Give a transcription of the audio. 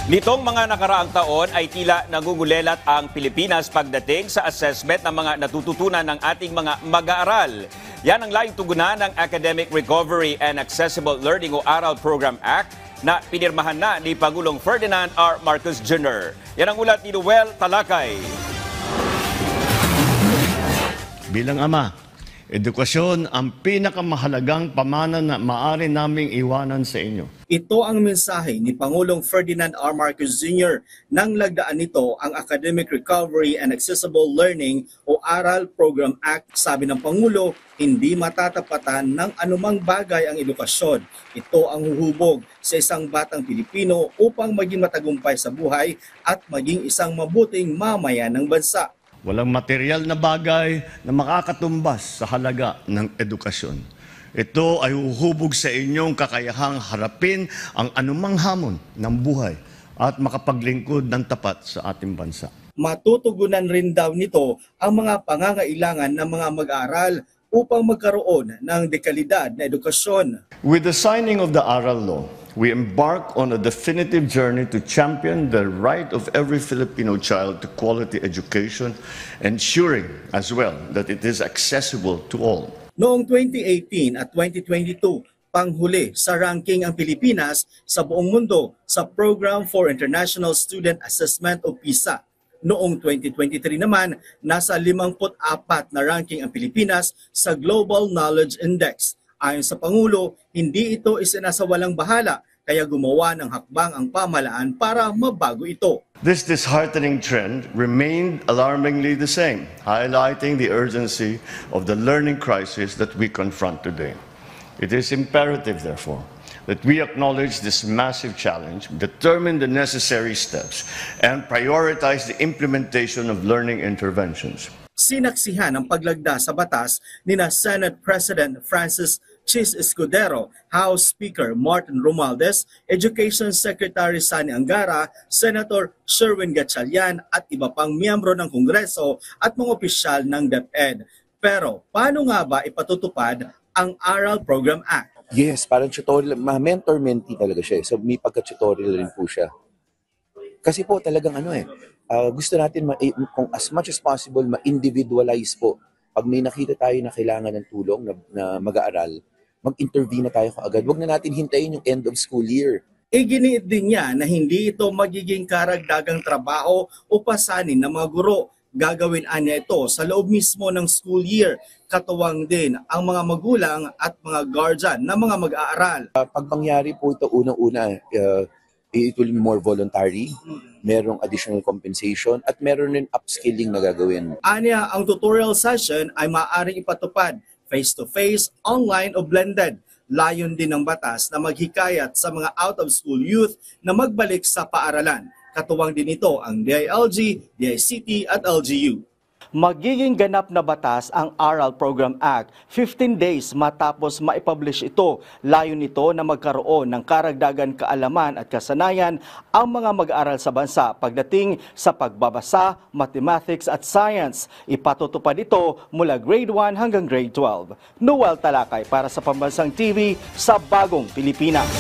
Nitong mga nakaraang taon ay tila nagugulelat ang Pilipinas pagdating sa assessment ng mga natututunan ng ating mga mag-aaral. Yan ang layong tugunan ng Academic Recovery and Accessible Learning o ARAL Program Act na pinirmahan na ni Pangulong Ferdinand R. Marcos Jr. Yan ang ulat ni Noel Talakay. Bilang ama, edukasyon ang pinakamahalagang pamana na maaari naming iwanan sa inyo. Ito ang mensahe ni Pangulong Ferdinand R. Marcos Jr. nang lagdaan nito ang Academic Recovery and Accessible Learning o ARAL Program Act. Sabi ng Pangulo, hindi matatapatan ng anumang bagay ang edukasyon. Ito ang huhubog sa isang batang Pilipino upang maging matagumpay sa buhay at maging isang mabuting mamayan ng bansa. Walang material na bagay na makakatumbas sa halaga ng edukasyon. Ito ay huhubog sa inyong kakayahang harapin ang anumang hamon ng buhay at makapaglingkod ng tapat sa ating bansa. Matutugunan rin daw nito ang mga pangangailangan ng mga mag-aaral upang magkaroon ng dekalidad na edukasyon. With the signing of the ARAL law, we embark on a definitive journey to champion the right of every Filipino child to quality education, ensuring as well that it is accessible to all. Noong 2018 at 2022, panghuli sa ranking ang Pilipinas sa buong mundo sa Program for International Student Assessment o PISA. Noong 2023 naman, nasa 54 na ranking ang Pilipinas sa Global Knowledge Index. Ayon sa Pangulo, hindi ito isinasawalang bahala, kaya gumawa ng hakbang ang pamahalaan para mabago ito. This disheartening trend remained alarmingly the same, highlighting the urgency of the learning crisis that we confront today. It is imperative, therefore, that we acknowledge this massive challenge, determine the necessary steps, and prioritize the implementation of learning interventions. Sinaksihan ang paglagda sa batas ni Senate President Francis Chis Escudero, House Speaker Martin Romualdez, Education Secretary Sani Angara, Senator Sherwin Gatchalian at iba pang miyembro ng Kongreso at mga opisyal ng DepEd. Pero paano nga ba ipatutupad ang ARAL Program Act? Yes, parang tutorial, mentor-mentee talaga siya. So may pagka-tutorial rin po siya. Kasi po talagang gusto natin kung as much as possible ma-individualize po. Pag may nakita tayo na kailangan ng tulong na mag-aaral, mag-intervene na tayo kaagad. Huwag na natin hintayin yung end of school year. Iginiit din niya na hindi ito magiging karagdagang trabaho o pasanin ng mga guro. Gagawin niya ito sa loob mismo ng school year. Katuwang din ang mga magulang at mga guardian ng mga mag-aaral. Pag mangyari po ito unang-una, it will be more voluntary, merong additional compensation, at meron rin upskilling na gagawin. Anya, ang tutorial session ay maaaring ipatupad face-to-face, online o blended. Layon din ng batas na maghikayat sa mga out-of-school youth na magbalik sa paaralan. Katuwang din ito ang DILG, DICT at LGU. Magiging ganap na batas ang ARAL Program Act 15 days matapos maipublish ito. Layon nito na magkaroon ng karagdagan kaalaman at kasanayan ang mga mag-aaral sa bansa pagdating sa pagbabasa, mathematics at science. Ipatutupad ito mula grade 1 hanggang grade 12. Noel Talakay para sa Pambansang TV sa Bagong Pilipinas.